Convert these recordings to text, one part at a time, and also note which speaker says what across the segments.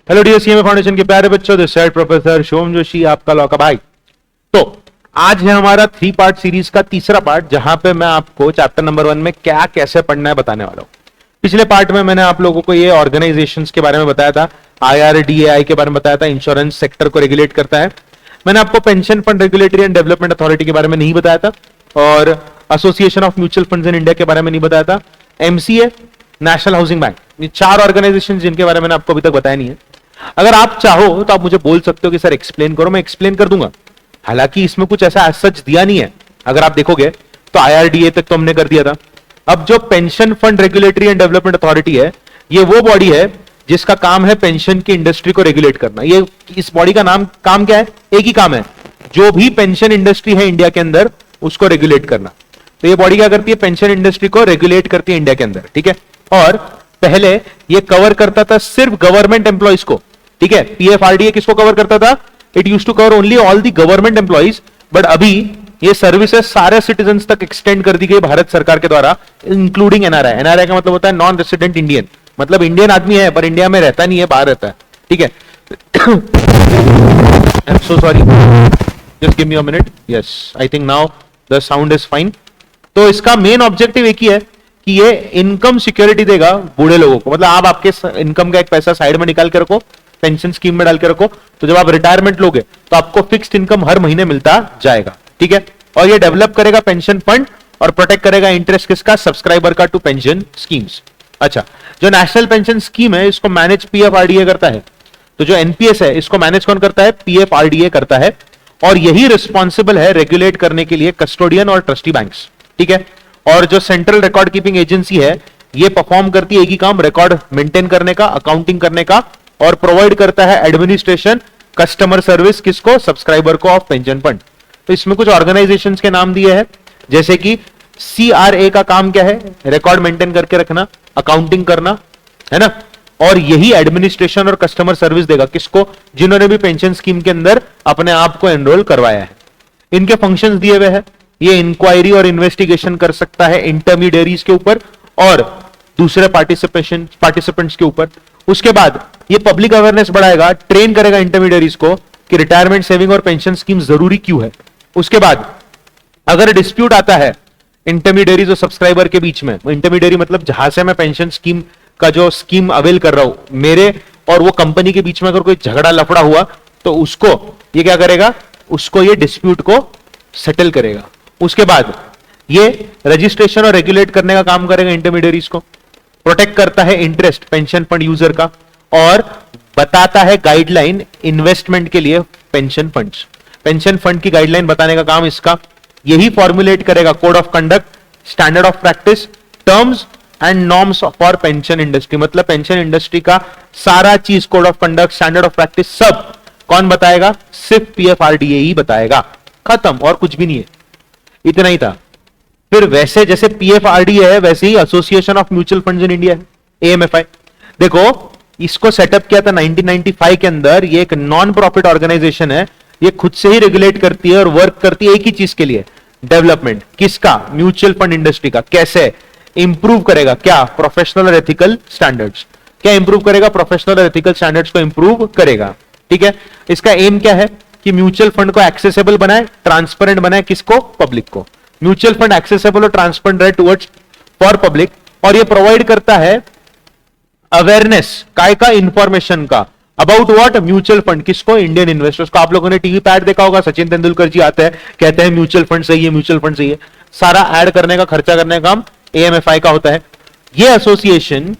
Speaker 1: Hello dear CMA foundation के प्यारे बच्चों, this side professor Shivam Joshi, आपका लॉ का भाई। तो आज है हमारा 3 पार्ट सीरीज का तीसरा पार्ट, जहां पे मैं आपको चैप्टर नंबर 1 में क्या कैसे पढ़ना है बताने वाला हूं। पिछले पार्ट में मैंने आप लोगों को ये ऑर्गेनाइजेशंस के बारे में बताया था, IRDAI के बारे में बताया था, इंश्योरेंस सेक्टर को रेगुलेट करता है। मैंने आपको pension fund regulatory and development authority के बारे में नहीं बताया था, और association of mutual funds in India के बारे में नहीं बताया था। MCA, नेशनल हाउसिंग बैंक, ये 4 ऑर्गेनाइजेशन जिनके बारे में मैंने आपको अभी तक बताया नहीं है। अगर आप चाहो तो आप मुझे बोल सकते हो कि सर एक्सप्लेन करो, मैं एक्सप्लेन कर दूंगा। हालांकि इसमें कुछ ऐसा सच दिया नहीं है, अगर आप देखोगे तो IRDA तक तो हमने कर दिया था। अब जो pension fund regulatory and development authority है, ये वो बॉडी है जिसका काम है पेंशन की इंडस्ट्री को रेगुलेट करना। ये इस बॉडी का काम क्या है? एक ही काम है, जो भी पेंशन इंडस्ट्री है इंडिया के अंदर उसको रेगुलेट करना। तो ये बॉडी क्या करती है? पेंशन इंडस्ट्री को रेगुलेट करती है इंडिया के अंदर, ठीक है। और पहले ये कवर करता था सिर्फ गवर्नमेंट एम्प्लॉइज को, ठीक है। PFRDA किसको कवर करता था? It used to cover only all the government employees, but अभी ये सर्विसेज सारे सिटीजन्स तक एक्सटेंड कर दी गई भारत सरकार के द्वारा, इंक्लूडिंग NRI। NRI का मतलब होता है नॉन रेसिडेंट इंडियन, मतलब इंडियन आदमी है पर इंडिया में रहता नहीं है, बाहर रहता है, ठीक है। I am so sorry, just give me a minute. Yes, I think now the sound is fine. तो इसका मेन ऑब्जेक्टिव एक ही है कि ये इनकम सिक्योरिटी देगा बूढ़े लोगों को। मतलब आप आपके इनकम का एक पैसा साइड में निकाल के रखो, पेंशन स्कीम में डाल के रखो, तो जब आप रिटायरमेंट लोगे तो आपको फिक्स्ड इनकम हर महीने मिलता जाएगा, ठीक है। और ये डेवलप करेगा पेंशन फंड और प्रोटेक्ट करेगा इंटरेस्ट किसका? सब्सक्राइबर का टू पेंशन स्कीम्स। अच्छा, जो नेशनल पेंशन स्कीम है इसको मैनेज PFRDA करता है। तो जो NPS है इसको मैनेज कौन करता है? PFRDA करता है। और यही रिस्पॉन्सिबल है रेगुलेट करने के लिए कस्टोडियन और ट्रस्टी बैंक्स, ठीक है। और जो सेंट्रल रिकॉर्ड कीपिंग एजेंसी है ये परफॉर्म करती है एक ही काम, रिकॉर्ड मेंटेन करने का, अकाउंटिंग करने का, और प्रोवाइड करता है एडमिनिस्ट्रेशन, कस्टमर सर्विस किसको? सब्सक्राइबर को ऑफ पेंशन फंड। तो इसमें कुछ ऑर्गेनाइजेशंस के नाम दिए हैं, जैसे कि CRA का काम क्या है? रिकॉर्ड मेंटेन करके रखना, अकाउंटिंग करना, है ना। और यही एडमिनिस्ट्रेशन और कस्टमर सर्विस देगा किसको? जिन्होंने भी पेंशन स्कीम के अंदर अपने आप को एनरोल करवाया है। इनके फंक्शंस दिए हुए हैं। ये इंक्वायरी और इन्वेस्टिगेशन कर सकता है इंटरमीडियरीज के ऊपर और दूसरे पार्टिसिपेंट्स के ऊपर। उसके बाद ये पब्लिक अवेयरनेस बढ़ाएगा, ट्रेन करेगा इंटरमीडियरीज को कि रिटायरमेंट सेविंग और पेंशन स्कीम जरूरी क्यों है। उसके बाद अगर डिस्प्यूट आता है इंटरमीडियरीज और सब्सक्राइबर के बीच में, इंटरमीडियरी मतलब जहां से मैं पेंशन स्कीम का जो स्कीम अवेल कर रहा हूं, मेरे और वो कंपनी के बीच में अगर कोई झगड़ा लफड़ा हुआ तो उसको ये क्या करेगा? उसको ये डिस्प्यूट को सेटल करेगा। उसके बाद ये रजिस्ट्रेशन और रेगुलेट करने का काम करेगा इंटरमीडियरीज को, प्रोटेक्ट करता है इंटरेस्ट पेंशन फंड यूजर का, और बताता है गाइडलाइन इन्वेस्टमेंट के लिए पेंशन फंड्स। पेंशन फंड की गाइडलाइन बताने का काम इसका। यही फॉर्मुलेट करेगा code of conduct, standard of practice, terms and norms for pension industry. मतलब पेंशन इंडस्ट्री का सारा चीज, code of conduct, standard of practice, सब कौन बताएगा? सिर्फ PFRDA ही बताएगा। खत्म, और कुछ भी नहीं है, इतना ही था। फिर वैसे जैसे PFRDA है वैसे ही association of mutual funds in India है, AMFI। देखो, इसको सेटअप किया था 1995 के अंदर। ये एक नॉन प्रॉफिट ऑर्गेनाइजेशन है, ये खुद से ही रेगुलेट करती है और वर्क करती है एक ही चीज के लिए, डेवलपमेंट किसका? म्यूचुअल फंड इंडस्ट्री का। कैसे इंप्रूव करेगा? क्या? प्रोफेशनल और एथिकल स्टैंडर्ड्स। क्या इंप्रूव करेगा? प्रोफेशनल और एथिकल स्टैंडर्ड्स को इंप्रूव करेगा, ठीक है। इसका एम क्या है? कि म्यूचुअल फंड को एक्सेसिबल बनाए, ट्रांसपेरेंट बनाए, किसको? पब्लिक को। म्यूचुअल फंड एक्सेसिबल और ट्रांसपेरेंट रहे टुवर्ड्स फॉर पब्लिक। और ये प्रोवाइड करता है अवेयरनेस काय का? इंफॉर्मेशन का। About what? म्यूचुअल फंड किसको? इंडियन इन्वेस्टर्स को। आप लोगों ने टीवी पे ऐड देखा होगा, सचिन तेंदुलकर जी आते हैं, कहते हैं म्यूचुअल फंड सही है, म्यूचुअल फंड सही है। सारा ऐड करने का, खर्चा करने का काम AMFI का होता है। ये एसोसिएशन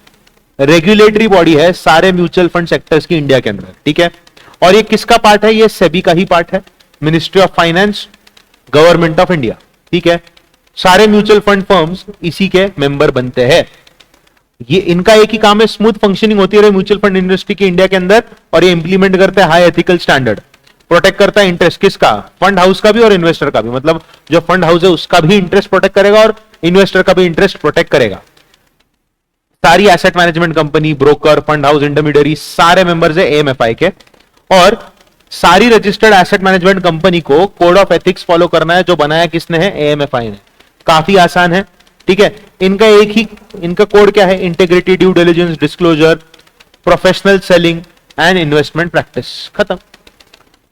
Speaker 1: रेगुलेटरी बॉडी है सारे म्यूचुअल फंड सेक्टर्स की इंडिया के अंदर, ठीक है। और ये किसका पार्ट है? ये सेबी का ही पार्ट है, ministry of finance, government of India, ठीक है। सारे म्यूचुअल फंड फर्म्स इसी के मेंबर बनते हैं। ये इनका एक ही काम है, स्मूथ फंक्शनिंग होती रहे म्यूचुअल फंड इंडस्ट्री की इंडिया के अंदर, और ये इंप्लीमेंट करते हैं हाई एथिकल स्टैंडर्ड, प्रोटेक्ट करता है इंटरेस्ट किसका? फंड हाउस का भी और इन्वेस्टर का भी। मतलब जो फंड हाउस है उसका भी इंटरेस्ट प्रोटेक्ट करेगा और इन्वेस्टर का भी इंटरेस्ट प्रोटेक्ट करेगा। सारी asset management company, broker, fund house, intermediary सारे मेंबर्स है AMFI के। और सारी रजिस्टर्ड एसेट मैनेजमेंट कंपनी को कोड ऑफ एथिक्स फॉलो करना है, जो बनाया किसने है? AMFI ने। काफी आसान है, ठीक है। इनका कोड क्या है? Integrity, due diligence, disclosure, professional selling and investment practice, खत्म।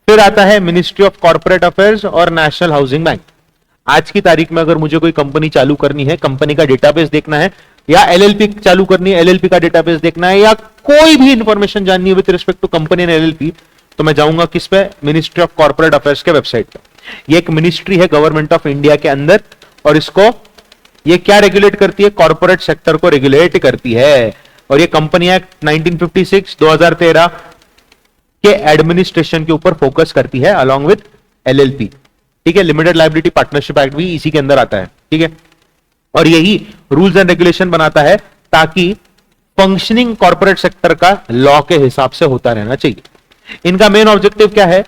Speaker 1: फिर आता है मिनिस्ट्री ऑफ कॉर्पोरेट अफेयर्स और नेशनल हाउसिंग बैंक। आज की तारीख में अगर मुझे कोई कंपनी चालू करनी है, कंपनी का डेटाबेस देखना है, या एलएलपी चालू करनी है, एलएलपी का डेटाबेस देखना है, या कोई भी इंफॉर्मेशन जाननी है with respect to company and LLP, तो मैं जाऊंगा किस पे? मिनिस्ट्री ऑफ कॉर्पोरेट अफेयर्स के वेबसाइट पे। ये एक मिनिस्ट्री है गवर्नमेंट ऑफ इंडिया के अंदर, और इसको ये क्या रेगुलेट करती है? कॉर्पोरेट सेक्टर को रेगुलेट करती है। और ये कंपनी एक्ट 1956 2013 के एडमिनिस्ट्रेशन के ऊपर फोकस करती है अलॉन्ग विद एलएलपी, ठीक है। लिमिटेड लायबिलिटी पार्टनरशिप एक्ट भी इसी के अंदर आता है, ठीक है। और यही रूल्स एंड रेगुलेशन बनाता है ताकि फंक्शनिंग कॉर्पोरेट सेक्टर का लॉ के हिसाब से होता रहना चाहिए। इनका मेन ऑब्जेक्टिव क्या है?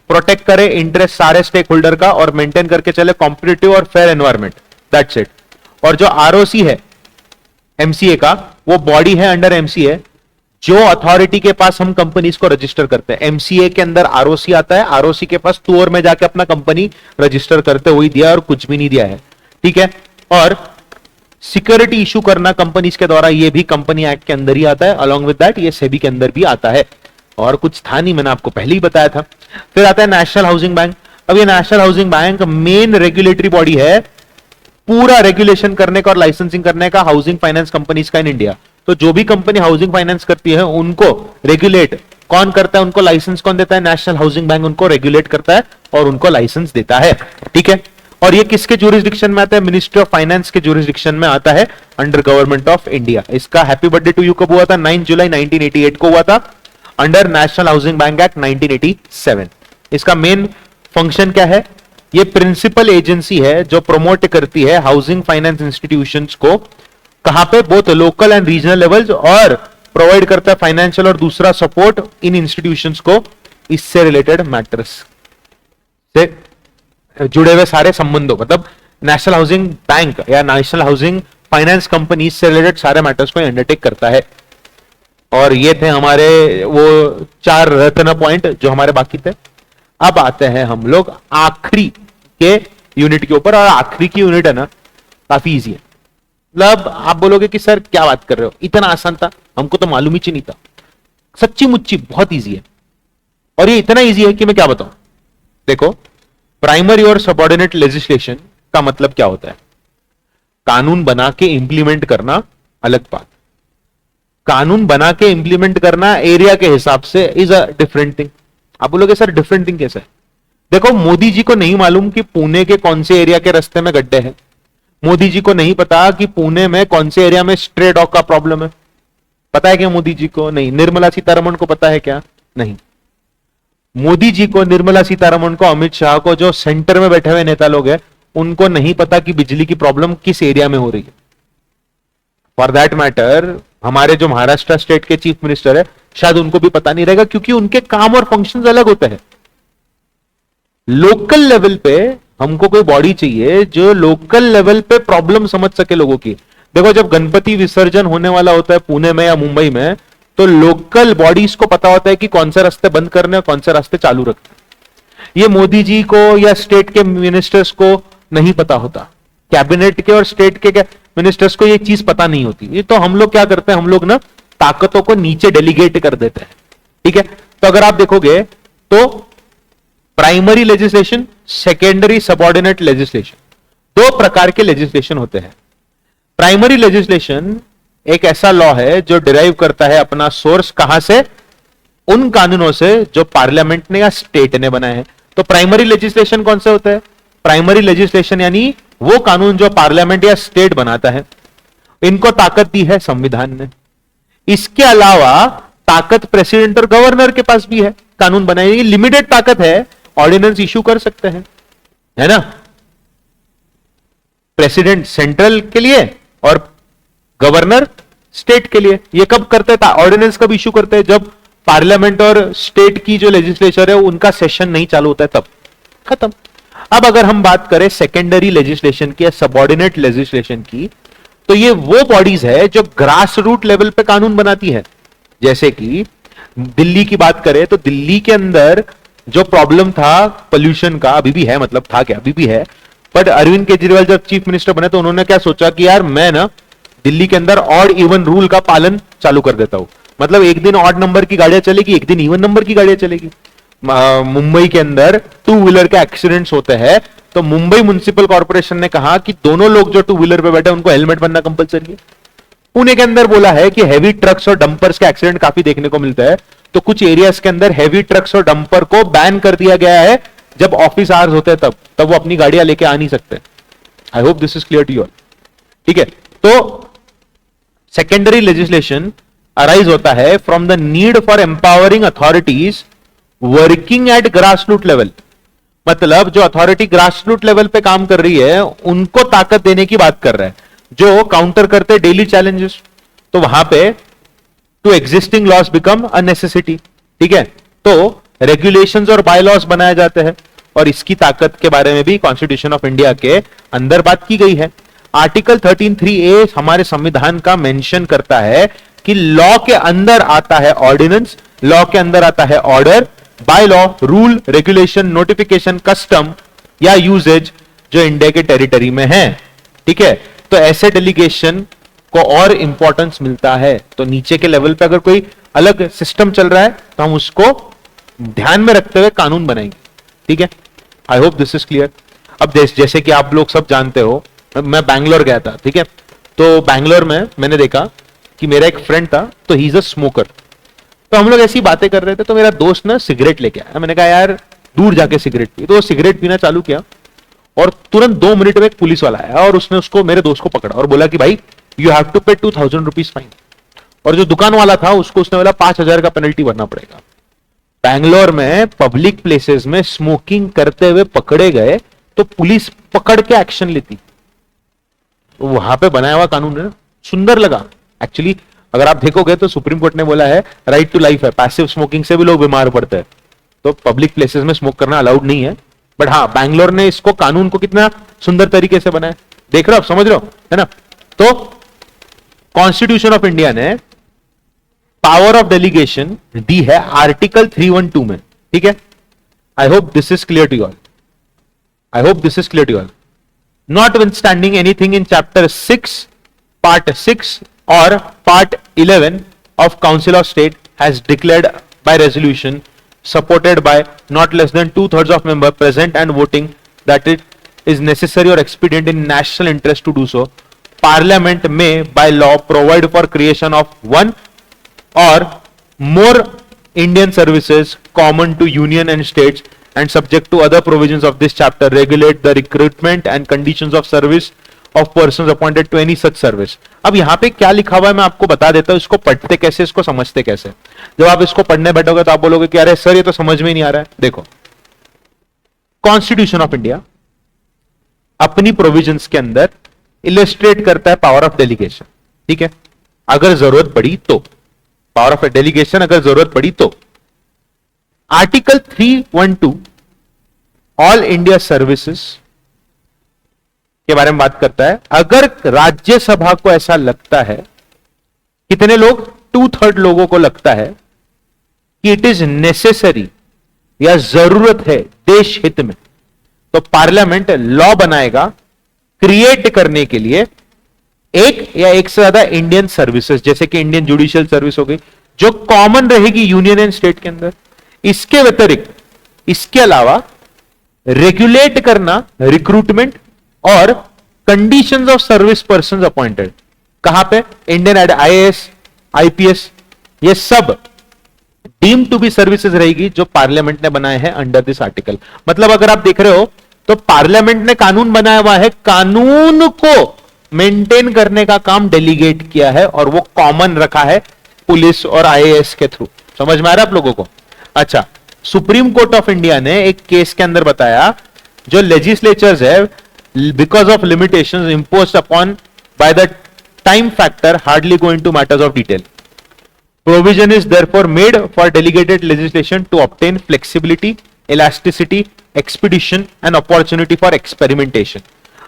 Speaker 1: प्रोटेक्ट करे इंटरेस्ट सारे स्टेक होल्डर का और मेंटेन करके चले कॉम्पिटिटिव और फेयर एनवायरमेंट, दैट्स इट। और जो आरओसी है एमसीए का, वो बॉडी है अंडर एमसीए जो अथॉरिटी के पास हम कंपनीज को रजिस्टर करते हैं। एमसीए के अंदर आरओसी आता है, आरओसी के पास तू और मैं जाके अपना कंपनी रजिस्टर करते हुए दिया और कुछ भी नहीं दिया है, ठीक है। और सिक्योरिटी इशू करना कंपनीज के द्वारा, ये भी कंपनी एक्ट के अंदर ही आता है। अलॉन्ग विद दैट ये सेबी के अंदर भी आता है, और कुछ था नहीं, मैंने आपको पहले ही बताया था। फिर आता है नेशनल हाउसिंग बैंक। अब ये national housing bank main regulatory body है पूरा रेगुलेशन करने का और लाइसेंसिंग करने का हाउसिंग फाइनेंस कंपनीज का इन इंडिया। तो जो भी कंपनी हाउसिंग फाइनेंस करती है उनको रेगुलेट कौन करता है? उनको लाइसेंस कौन देता है? नेशनल हाउसिंग बैंक उनको रेगुलेट करता है और उनको लाइसेंस देता है, ठीक है। और ये किसके ज्यूरिसडिक्शन में आता है? मिनिस्ट्री ऑफ फाइनेंस के ज्यूरिसडिक्शन में आता है अंडर गवर्नमेंट ऑफ इंडिया। इसका हैप्पी बर्थडे टू यू कब हुआ था? 9 जुलाई 1988 को हुआ था under national housing bank act 1987। इसका मेन फंक्शन क्या है? ये प्रिंसिपल एजेंसी है जो प्रमोट करती है हाउसिंग फाइनेंस इंस्टीट्यूशंस को, कहां पे? Both local and regional levels, और प्रोवाइड करता है फाइनेंशियल और दूसरा सपोर्ट इन इंस्टीट्यूशंस को इससे रिलेटेड मैटर्स से जुड़े हुए सारे संबंधों, मतलब नेशनल हाउसिंग बैंक या नेशनल हाउसिंग फाइनेंस कंपनी से रिलेटेड सारे मैटर्स को अंडरटेक करता है। और ये थे हमारे वो 4 रत्न पॉइंट जो हमारे बाकी थे। अब आते हैं हम लोग आखिरी के यूनिट के ऊपर, और आखिरी की यूनिट है ना काफी इजी है। मतलब आप बोलोगे कि सर क्या बात कर रहे हो, इतना आसान था, हमको तो मालूम ही नहीं था। सच्ची मुच्ची बहुत इजी है, और ये इतना इजी है कि मैं क्या बताऊं। देखो, प्राइमरी और सबऑर्डिनेट लेजिस्लेशन का मतलब क्या होता है? कानून बना के इंप्लीमेंट करना अलग बात, कानून बना के इंप्लीमेंट करना एरिया के हिसाब से इज अ डिफरेंट थिंग। आप बोलोगे सर डिफरेंट थिंग कैसे? देखो, मोदी जी को नहीं मालूम कि पुणे के कौन से एरिया के रास्ते में गड्ढे हैं। मोदी जी को नहीं पता कि पुणे में कौन से एरिया में स्ट्रे डॉग का प्रॉब्लम है। पता है क्या मोदी जी को? नहीं। निर्मला सीतारमण को पता है क्या? नहीं। मोदी जी को, निर्मला सीतारमण को, अमित शाह को, जो सेंटर में बैठे हुए नेता लोग हैं, उनको नहीं पता कि बिजली की प्रॉब्लम किस एरिया में हो रही है। फॉर दैट मैटर हमारे जो महाराष्ट्र स्टेट के चीफ मिनिस्टर है, शायद उनको भी पता नहीं रहेगा, क्योंकि उनके काम और फंक्शंस अलग होते हैं। लोकल लेवल पे हमको कोई बॉडी चाहिए जो लोकल लेवल पे प्रॉब्लम समझ सके लोगों की। देखो, जब गणपति विसर्जन होने वाला होता है पुणे में या मुंबई में, तो लोकल बॉडीज को पता होता है कि कौन से रास्ते बंद करने और कौन से रास्ते चालू रखने। ये मोदी जी को या स्टेट के मिनिस्टर्स को नहीं पता होता, कैबिनेट के और स्टेट के मिनिस्टर्स को ये चीज पता नहीं होती। ये तो हम लोग क्या करते हैं, हम लोग ना ताकतों को नीचे डेलीगेट कर देते हैं, ठीक है। तो अगर आप देखोगे तो primary legislation, secondary subordinate legislation, 2 प्रकार के लेजिस्लेशन होते हैं। प्राइमरी लेजिस्लेशन एक ऐसा लॉ है जो डिराइव करता है अपना सोर्स कहां से? उन कानूनों से जो पार्लियामेंट ने या स्टेट ने बनाए हैं। तो प्राइमरी लेजिस्लेशन कौन से होते हैं? प्राइमरी लेजिस्लेशन यानी वो कानून जो पार्लियामेंट या स्टेट बनाता है। इनको ताकत दी है संविधान ने। इसके अलावा ताकत प्रेसिडेंट और गवर्नर के पास भी है कानून बनाने की। लिमिटेड ताकत है, ऑर्डिनेंस इशू कर सकते हैं, है ना। प्रेसिडेंट सेंट्रल के लिए और गवर्नर स्टेट के लिए। ये कब करते हैं? ऑर्डिनेंस कब इशू करते हैं? जब पार्लियामेंट और स्टेट की जो लेजिस्लेचर है उनका सेशन नहीं चालू होता है, तब। खत्म। अब अगर हम बात करें सेकेंडरी लेजिस्लेशन की या सबऑर्डिनेट लेजिस्लेशन की, तो ये वो बॉडीज है जो ग्रास रूट लेवल पे कानून बनाती है। जैसे कि दिल्ली की बात करें तो दिल्ली के अंदर जो प्रॉब्लम था पोल्यूशन का, अभी भी है, मतलब था क्या, अभी भी है, बट अरविंद केजरीवाल जब चीफ मिनिस्टर बने तो उन्होंने क्या सोचा कि यार मैं ना दिल्ली के अंदर ऑड इवन रूल का पालन चालू कर देता हूं। मतलब एक दिन ऑड नंबर की गाड़ियां चलेगी, एक दिन इवन नंबर की गाड़ियां चलेगी। मुंबई के अंदर टू व्हीलर के एक्सीडेंट्स होते हैं, तो मुंबई म्युनिसिपल कॉर्पोरेशन ने कहा कि दोनों लोग जो टू व्हीलर पे बैठे उनको हेलमेट पहनना कंपलसरी है। पुणे के अंदर बोला है कि हैवी ट्रक्स और डंपर्स के एक्सीडेंट काफी देखने को मिलता है, तो कुछ एरियाज के अंदर हैवी ट्रक्स और डंपर को बैन कर दिया गया है। जब ऑफिस आवर्स होते हैं तब वो अपनी गाड़ियां लेके आ नहीं सकते। I hope this is clear to you all. ठीक है, तो सेकेंडरी लेजिस्लेशन अराइज होता है from the need for empowering authorities working at grassroot level. मतलब जो अथॉरिटी ग्रासरूट लेवल पे काम कर रही है उनको ताकत देने की बात कर रहा है, जो काउंटर करते डेली चैलेंजेस। तो वहां पे two existing laws become a necessity. ठीक है, तो रेगुलेशंस और बाय लॉस बनाए जाते हैं, और इसकी ताकत के बारे में भी कॉन्स्टिट्यूशन ऑफ इंडिया के अंदर बात की गई है। आर्टिकल 13(3)(a) हमारे संविधान का मेंशन करता है कि लॉ के अंदर आता है ऑर्डिनेंस, लॉ के अंदर आता है order, by law, rule, regulation, notification, custom या यूजेज जो इंडिया के टेरिटरी में है। ठीक है, तो ऐसे डेलीगेशन को और इंपॉर्टेंस मिलता है। तो नीचे के लेवल पे अगर कोई अलग सिस्टम चल रहा है तो हम उसको ध्यान में रखते हुए कानून बनाएंगे। ठीक है, I hope this is clear. अब जैसे कि आप लोग सब जानते हो, मैं बैंगलोर गया था। ठीक है, तो बैंगलोर में मैंने देखा कि मेरा एक फ्रेंड था, तो ही इज अ स्मोकर। तो हम लोग ऐसी बातें कर रहे थे, तो मेरा दोस्त ना सिगरेट लेके आया। मैंने कहा यार दूर जाके सिगरेट पी, तो वो सिगरेट पीना चालू किया, और तुरंत 2 मिनट में एक पुलिस वाला आया और उसने उसको, मेरे दोस्त को पकड़ा और बोला कि भाई यू हैव टू पे 2000 रुपीज फाइन। और जो दुकान वाला था उसको उसने बोला 5000 का पेनल्टी भरना पड़ेगा। बैंगलोर में पब्लिक प्लेसेस में स्मोकिंग करते हुए पकड़े गए तो पुलिस पकड़ के एक्शन लेती। वहां पे बनाया हुआ कानून है ना, सुंदर लगा एक्चुअली। अगर आप देखोगे तो सुप्रीम कोर्ट ने बोला है राइट टू लाइफ है, पैसिव स्मोकिंग से भी लोग बीमार पड़ते हैं, तो पब्लिक प्लेसेस में स्मोक करना अलाउड नहीं है। बट हाँ, बैंगलोर ने इसको कानून को कितना सुंदर तरीके से बनाया, देख रहे हो, आप समझ रहे हो, है ना। तो कॉन्स्टिट्यूशन ऑफ इंडिया ने पावर ऑफ डेलीगेशन दी है आर्टिकल 312 में। ठीक है, I hope this is clear to you all. I hope this is clear to you all. Notwithstanding anything in chapter 6 part 6 or part 11 of Council of State has declared by resolution supported by not less than 2/3 of members present and voting that it is necessary or expedient in national interest to do so, Parliament may by law provide for creation of one or more Indian services common to union and states and subject to other provisions of this chapter regulate the recruitment and conditions of service of persons appointed to any such service। अब यहां पे क्या लिखा हुआ है मैं आपको बता देता हूं, इसको पढ़ते कैसे, इसको समझते कैसे। जब आप इसको पढ़ने बैठोगे तो आप बोलोगे कि अरे सर ये तो समझ में नहीं आ रहा है। देखो, कॉन्स्टिट्यूशन ऑफ इंडिया अपनी प्रोविजंस के अंदर इलस्ट्रेट करता है पावर ऑफ डेलीगेशन। ठीक है, अगर जरूरत पड़ी तो पावर ऑफ डेलीगेशन, अगर जरूरत पड़ी तो आर्टिकल 312 ऑल इंडिया सर्विसेज के बारे में बात करता है। अगर राज्यसभा को ऐसा लगता है, कितने लोग, 2/3 लोगों को लगता है कि इट इज नेसेसरी या जरूरत है देश हित में, तो पार्लियामेंट लॉ बनाएगा क्रिएट करने के लिए एक या एक से ज्यादा इंडियन सर्विसेज, जैसे कि इंडियन जुडिशियल सर्विस हो गई, जो कॉमन रहेगी यूनियन एंड स्टेट के अंदर। इसके व्यतिरिक्त, इसके अलावा रेगुलेट करना रिक्रूटमेंट और conditions of service persons appointed, कहां पे, इंडियन आईएएस, आईपीएस, ये सब डीम टू बी सर्विसेज रहेगी जो पार्लियामेंट ने बनाए हैं अंडर दिस आर्टिकल। मतलब अगर आप देख रहे हो तो पार्लियामेंट ने कानून बनाया हुआ है, कानून को मेंटेन करने का काम डेलीगेट किया है और वो कॉमन रखा है पुलिस और आईएएस के थ्रू। समझ में आ रहा है आप लोगों को। अच्छा, सुप्रीम कोर्ट ऑफ इंडिया ने एक केस के अंदर बताया, जो लेजिस्लेचर्स है because of limitations imposed upon by the time factor hardly go into matters of detail, provision is therefore made for delegated legislation to obtain flexibility, elasticity, expedition and opportunity for experimentation।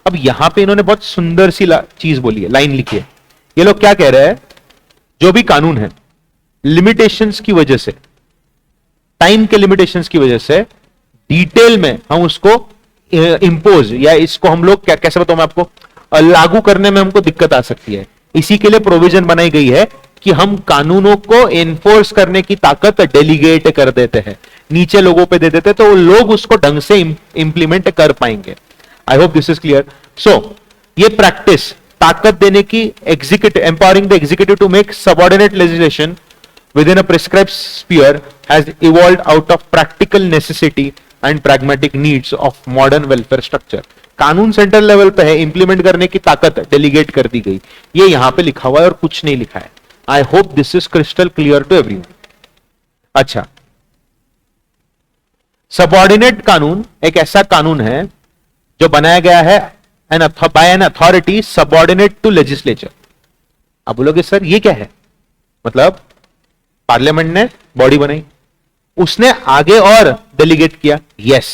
Speaker 1: अब यहां पे इन्होंने बहुत सुंदर सी चीज बोली है, line लिखी है। ये लोग क्या कह रहे हैं, जो भी कानून है लिमिटेशंस की वजह से, टाइम के लिमिटेशंस की वजह से डिटेल में हम उसको इंपोज या इसको हम लोग कैसे बताऊं मैं आपको, लागू करने में हमको दिक्कत आ सकती है। इसी के लिए प्रोविजन बनाई गई है कि हम कानूनों को एनफोर्स करने की ताकत डेलीगेट कर देते हैं, नीचे लोगों पे दे देते हैं, तो वो लोग उसको ढंग से इंप्लीमेंट कर पाएंगे। I hope this is clear. So ये प्रैक्टिस ताकत देने की, executive empowering the executive to make subordinate legislation within a prescribed sphere has evolved out of practical necessity and pragmatic needs of modern welfare structure। कानून central level पे है, implement करने की ताकत डेलीगेट कर दी गई, ये यहां पे लिखा हुआ है और कुछ नहीं लिखा है। I hope this is crystal clear to everyone. अच्छा, सबऑर्डिनेट कानून एक ऐसा कानून है जो बनाया गया है by an authority subordinate to legislature. अब बोलोगे सर ये क्या है, मतलब पार्लियामेंट ने बॉडी बनाई, उसने आगे और डेलीगेट किया। यस,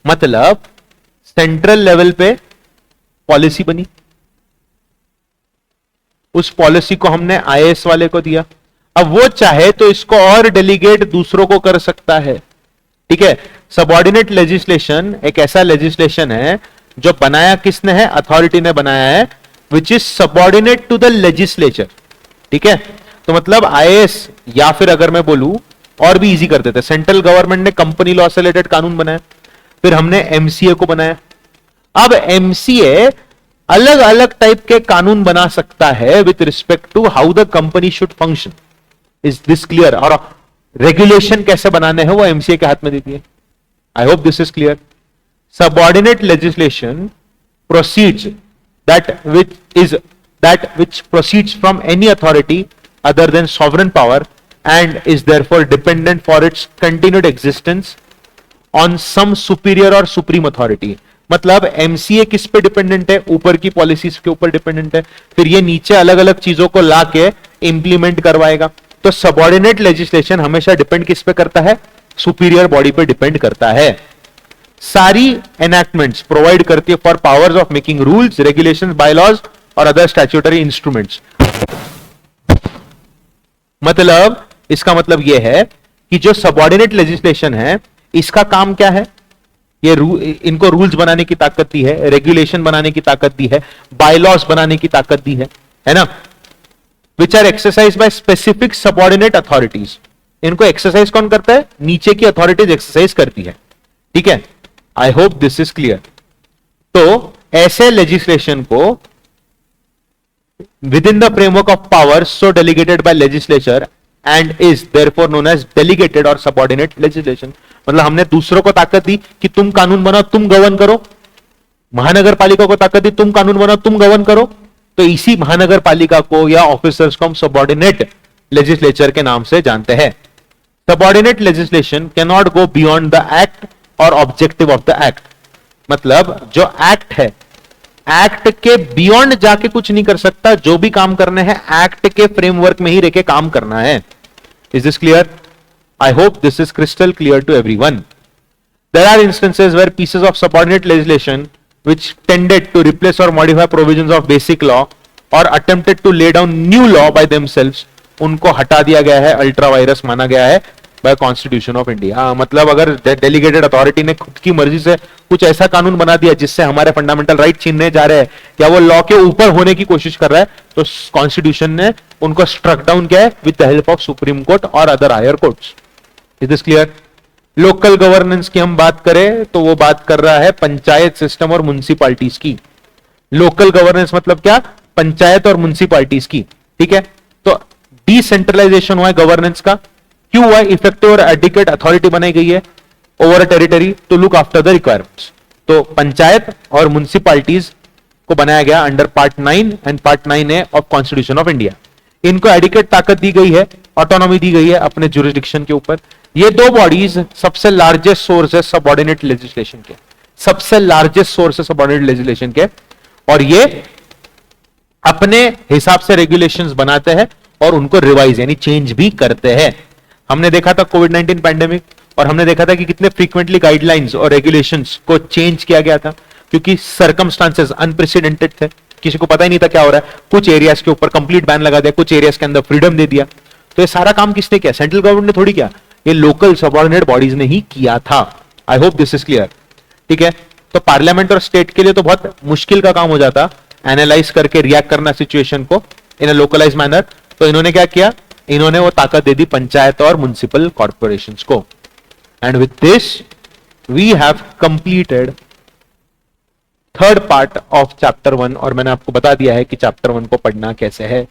Speaker 1: मतलब सेंट्रल लेवल पे पॉलिसी बनी, उस पॉलिसी को हमने आईएएस वाले को दिया, अब वो चाहे तो इसको और डेलीगेट दूसरों को कर सकता है। ठीक है, सबऑर्डिनेट लेजिस्लेशन एक ऐसा लेजिस्लेशन है जो बनाया किसने है, अथॉरिटी ने बनाया है, which is subordinate to the legislature. ठीक है, तो मतलब आईएएस, या फिर अगर मैं बोलूं और भी इजी कर देते, सेंट्रल गवर्नमेंट ने कंपनी लॉ से रिलेटेड कानून बनाया, फिर हमने एमसीए को बनाया। अब एमसीए अलग अलग टाइप के कानून बना सकता है with respect to how the company should function. Is this clear? और रेगुलेशन कैसे बनाने हैं वो एमसीए के हाथ में देती है। I hope this is clear. Subordinate legislation proceeds that which proceeds from any authority other than sovereign power and is therefore dependent for its continued existence on some superior or supreme authority। मतलब MCA किस पे dependent है, ऊपर की policies के ऊपर dependent है, फिर ये नीचे अलग अलग चीजों को लाके इंप्लीमेंट करवाएगा। तो सबऑर्डिनेट लेजिस्लेशन हमेशा डिपेंड किस पे करता है, सुपीरियर बॉडी पे डिपेंड करता है। सारी एनैक्टमेंट्स प्रोवाइड करती है for powers of making rules, regulations, bylaws और अदर स्टैट्यूटरी इंस्ट्रूमेंट्स। मतलब इसका मतलब यह है कि जो सबऑर्डिनेट लेजिस्लेशन है इसका काम क्या है, ये इनको रूल्स बनाने की ताकत दी है, रेगुलेशन बनाने की ताकत दी है, बायलॉज बनाने की ताकत दी है ना, which are exercise by specific subordinate authorities. इनको एक्सरसाइज कौन करता है, नीचे की अथॉरिटीज एक्सरसाइज करती है। ठीक है, I hope this is clear. तो ऐसे लेजिस्लेशन को within the framework of powers so delegated by legislature and is therefore known as delegated or subordinate legislation। मतलब हमने दूसरों को ताकत दी कि तुम कानून बनाओ, तुम गवर्न करो, महानगर पालिका को ताकत दी तुम कानून बनाओ, तुम गवर्न करो, तो इसी महानगर पालिका को या ऑफिसर्स को हम सबऑर्डिनेट लेजिस्लेचर के नाम से जानते हैं। Subordinate legislation can not go beyond the act और ऑब्जेक्टिव ऑफ द एक्ट। मतलब जो एक्ट है, एक्ट के बियॉन्ड जाके कुछ नहीं कर सकता, जो भी काम करने हैं एक्ट के फ्रेमवर्क में ही रह के काम करना है। Is this clear? I hope this is crystal clear to everyone. There are instances where pieces of subordinate legislation which tended to replace or modify provisions of basic law or attempted to lay down new law by themselves, उनको हटा दिया गया है, ultra vires माना गया है bye constitution of India. मतलब अगर डेलीगेटेड अथॉरिटी ने खुद की मर्जी से कुछ ऐसा कानून बना दिया जिससे हमारे फंडामेंटल राइट छीनने जा रहे हैं या वो लॉ के ऊपर होने की कोशिश कर रहा है, तो कॉन्स्टिट्यूशन ने उनको स्ट्रक डाउन किया है with the help of supreme court और other higher courts. Is this clear? Local governance की हम बात करें तो वो बात कर रहा है पंचायत सिस्टम और म्युनिसिपैलिटीज की। लोकल गवर्नेंस मतलब क्या, पंचायत और म्युनिसिपैलिटीज की। ठीक है, तो डिसेंट्रलाइजेशन हुआ है गवर्नेंस का, क्यों हुआ है, इफेक्टिव और एडिक्वेट अथॉरिटी बनाई गई है over a territory to look after the requirements. तो पंचायत और म्युनिसिपैलिटीज को बनाया गया under part 9 and part 9A of constitution of India. इनको एडिक्वेट ताकत दी गई है, ऑटोनॉमी दी गई है अपने जुरिस्डिक्शन के ऊपर। ये दो बॉडीज सबसे लार्जेस्ट सोर्स है सबऑर्डिनेट लेजिस्लेशन के, सबसे लार्जेस्ट सोर्स है सबऑर्डिनेट लेजिस्लेशन के, और ये अपने हिसाब से रेगुलेशंस बनाते हैं और उनको रिवाइज यानी चेंज भी करते हैं। हमने देखा था कोविड-19 पैंडेमिक, और हमने देखा था कि कितने फ्रीक्वेंटली गाइडलाइंस और रेगुलेशंस को चेंज किया गया था, क्योंकि सर्कमस्टांसेस अनप्रेसिडेंटेड थे, किसी को पता ही नहीं था क्या हो रहा है। कुछ एरियाज के ऊपर कंप्लीट बैन लगा दिया, कुछ एरियाज के अंदर फ्रीडम दे दिया। तो ये सारा काम किसने किया, सेंट्रल गवर्नमेंट ने थोड़ी किया, ये लोकल सबऑर्डिनेट बॉडीज ने ही किया था। आई होप दिस इज क्लियर। ठीक है, तो पार्लियामेंट और स्टेट के लिए तो बहुत मुश्किल का काम हो जाता एनालाइज करके रिएक्ट करना सिचुएशन को इन अ लोकलाइज मैनर। तो इन्होंने क्या किया, इन्होंने वो ताकत दे दी पंचायत और म्युनिसिपल कॉर्पोरेशंस को। And with this we have completed third part of chapter 1, और मैंने आपको बता दिया है कि चैप्टर 1 को पढ़ना कैसे है।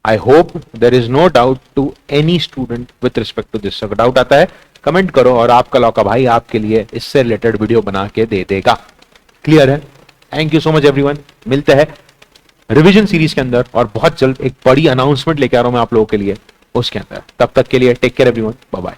Speaker 1: I hope there is no doubt to any student with respect to this. अगर डाउट आता है कमेंट करो, और आपका लौका भाई आपके लिए इससे रिलेटेड वीडियो बना के दे देगा। क्लियर है? Thank you so much everyone. मिलते हैं रिवीजन सीरीज के अंदर, और बहुत जल्द एक बड़ी अनाउंसमेंट लेके आ रहा हूं मैं आप लोगों के लिए उसके अंदर। तब तक के लिए take care everyone, bye bye.